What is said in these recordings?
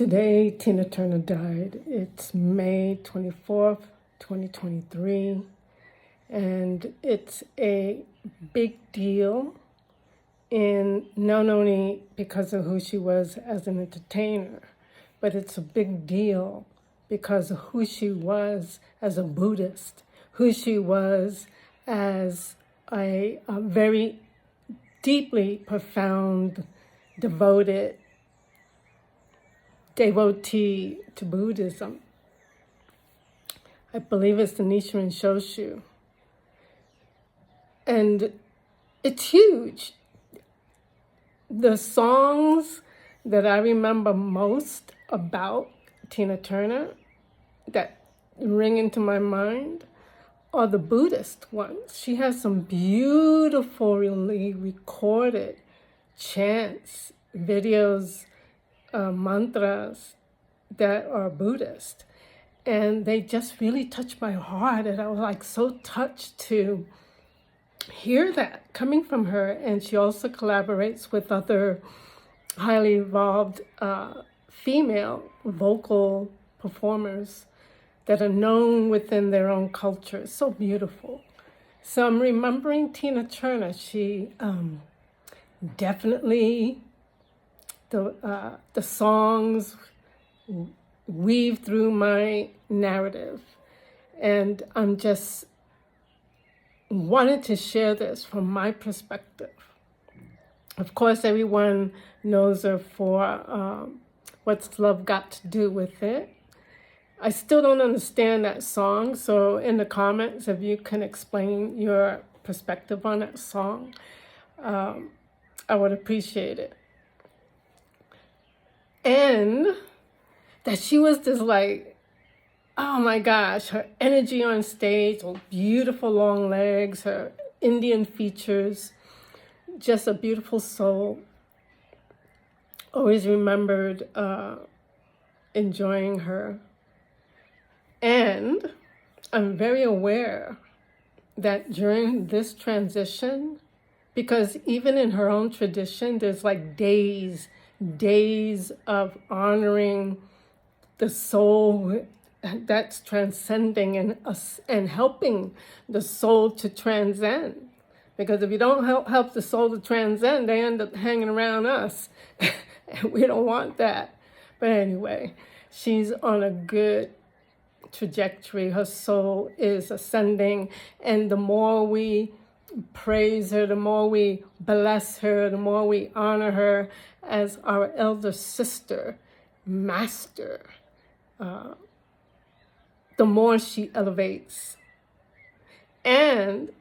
Today, Tina Turner died. It's May 24th, 2023, and it's a big deal in not only because of who she was as an entertainer, but it's a big deal because of who she was as a Buddhist, who she was as a very deeply profound, devotee to Buddhism. I believe it's the Nichiren Shoshu. And it's huge. The songs that I remember most about Tina Turner that ring into my mind are the Buddhist ones. She has some beautifully recorded chants, videos, mantras that are Buddhist. And they just really touched my heart, and I was like so touched to hear that coming from her. And she also collaborates with other highly evolved female vocal performers that are known within their own culture. It's so beautiful. So I'm remembering Tina Turner. She definitely, the songs weave through my narrative. And I'm just wanted to share this from my perspective. Of course, everyone knows her for What's Love Got to Do with It. I still don't understand that song, so in the comments, if you can explain your perspective on that song, I would appreciate it. And that she was this like, oh my gosh, her energy on stage, her beautiful long legs, her Indian features, just a beautiful soul. Always remembered enjoying her. And I'm very aware that during this transition, because even in her own tradition, there's like days of honoring the soul that's transcending in us and helping the soul to transcend. Because if you don't help the soul to transcend, they end up hanging around us. And we don't want that. But anyway, she's on a good trajectory. Her soul is ascending. And the more we praise her, the more we bless her, the more we honor her as our elder sister, master, the more she elevates. And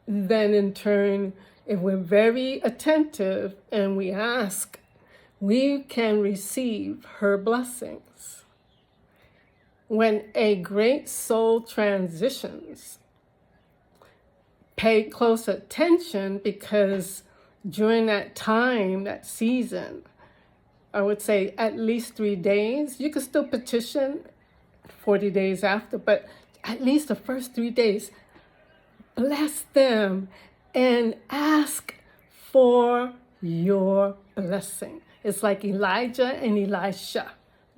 then in turn, if we're very attentive and we ask, we can receive her blessings. When a great soul transitions, pay close attention, because during that time, that season, I would say at least 3 days. You can still petition 40 days after, but at least the first 3 days, bless them and ask for your blessing. It's like Elijah and Elisha,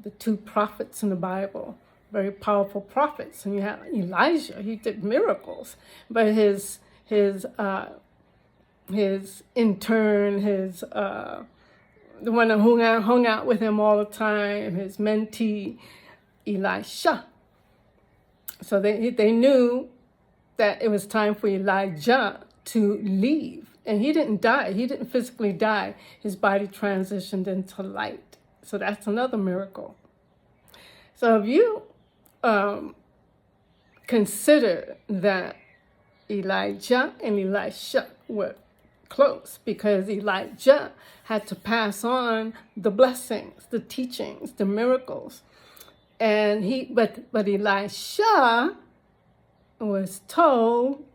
the 2 prophets in the Bible, very powerful prophets. And you have Elijah, he did miracles, but his intern, the one that hung out with him all the time, his mentee, Elisha. So they knew that it was time for Elijah to leave. And he didn't die. He didn't physically die. His body transitioned into light. So that's another miracle. So if you consider that Elijah and Elisha were close, because Elijah had to pass on the blessings, the teachings, the miracles. And but Elisha was told,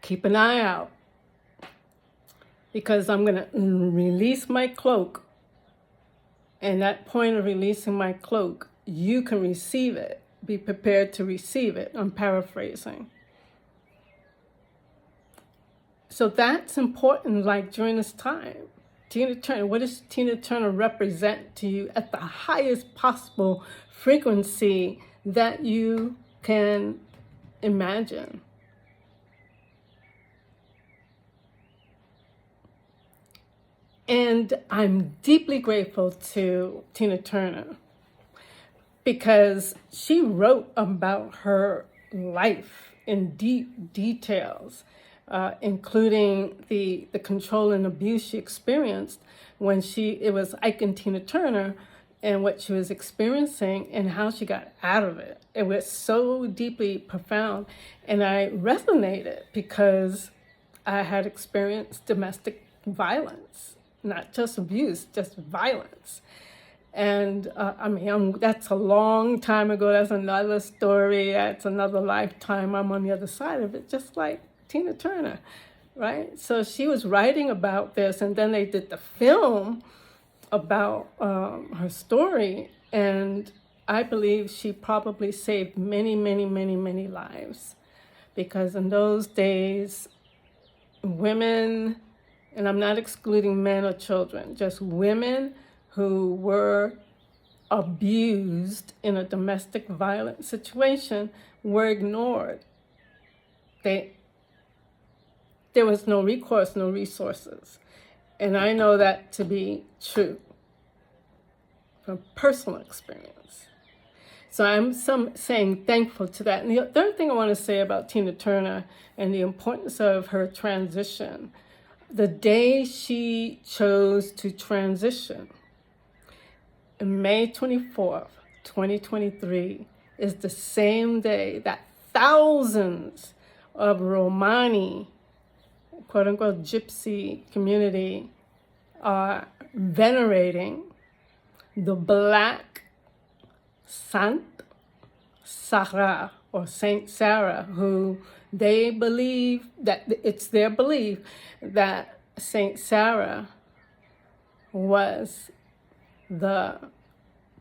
keep an eye out, because I'm going to release my cloak. And that point of releasing my cloak, you can receive it. Be prepared to receive it. I'm paraphrasing. So that's important, like during this time. Tina Turner, what does Tina Turner represent to you at the highest possible frequency that you can imagine? And I'm deeply grateful to Tina Turner because she wrote about her life in deep details, including the control and abuse she experienced when it was Ike and Tina Turner, and what she was experiencing and how she got out of it. It was so deeply profound, and I resonated because I had experienced domestic violence, not just abuse, just violence. And that's a long time ago. That's another story. That's another lifetime. I'm on the other side of it, just like Tina Turner, right? So she was writing about this, and then they did the film about her story. And I believe she probably saved many, many, many, many lives. Because in those days, women, and I'm not excluding men or children, just women who were abused in a domestic violence situation were ignored. There was no recourse, no resources. And I know that to be true from personal experience. So I'm saying thankful to that. And the third thing I want to say about Tina Turner and the importance of her transition, the day she chose to transition, May 24th, 2023, is the same day that thousands of Romani, quote-unquote Gypsy community, are venerating the Black Sainte Sarah, or Saint Sarah, who they believe that it's their belief that Saint Sarah was the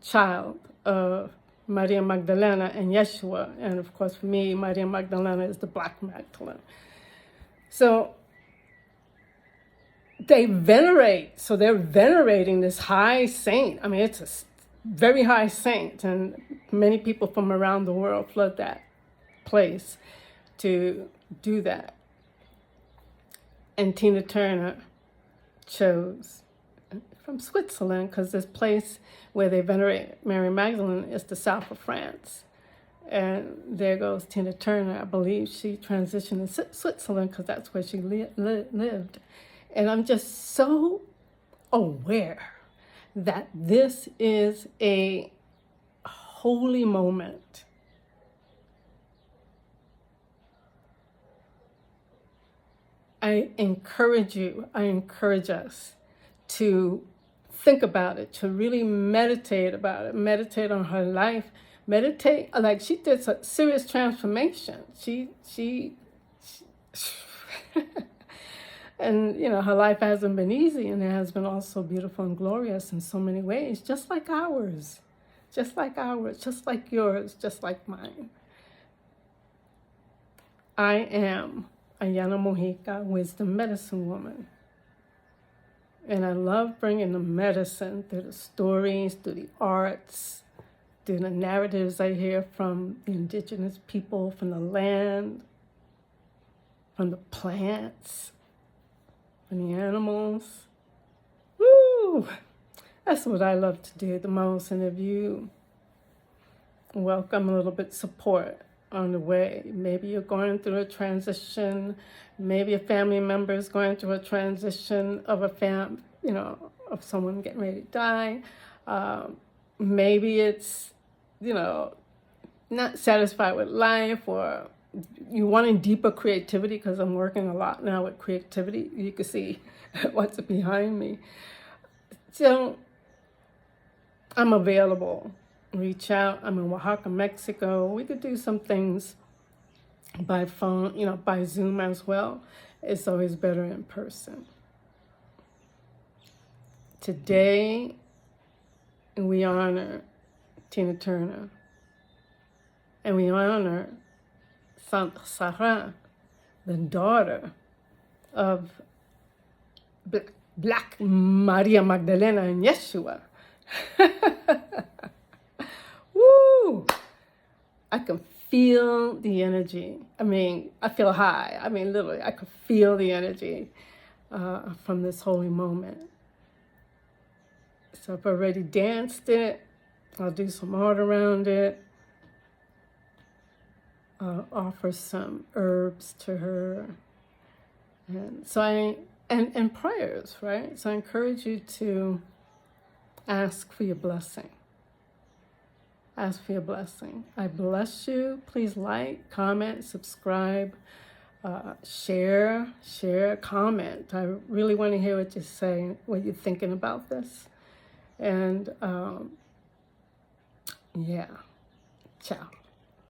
child of Maria Magdalena and Yeshua. And of course, for me, Maria Magdalena is the Black Magdalene. So they venerate, so they're venerating this high saint. I mean, it's a very high saint, and many people from around the world flood that place to do that. And Tina Turner chose from Switzerland, because this place where they venerate Maria Magdalene is the south of France. And there goes Tina Turner. I believe she transitioned in Switzerland because that's where she lived. And I'm just so aware that this is a holy moment. I encourage us to think about it, to really meditate about it, meditate on her life, meditate, like she did a serious transformation. She and her life hasn't been easy, and it has been also beautiful and glorious in so many ways, just like ours, just like yours, just like mine. I am Ayana Mojica, wisdom medicine woman. And I love bringing the medicine through the stories, through the arts, through the narratives I hear from the indigenous people, from the land, from the plants, from the animals. Woo! That's what I love to do the most. And if you welcome a little bit support on the way, maybe you're going through a transition, maybe a family member is going through a transition of of someone getting ready to die. Maybe it's, not satisfied with life, or you wanting deeper creativity, because I'm working a lot now with creativity. You can see what's behind me. So I'm available. Reach out. I'm in Oaxaca, Mexico. We could do some things by phone, by Zoom as well. It's always better in person. Today, we honor Tina Turner, and we honor Sainte Sarah, the daughter of Black Maria Magdalena and Yeshua. Woo! I can feel the energy. I mean, I feel high. I mean, literally, I could feel the energy from this holy moment. So I've already danced it. I'll do some art around it. I'll offer some herbs to her. And so and prayers, right? So I encourage you to ask for your blessing. Ask for your blessing. I bless you. Please like, comment, subscribe, share, comment. I really want to hear what you're saying, what you're thinking about this. And yeah, ciao.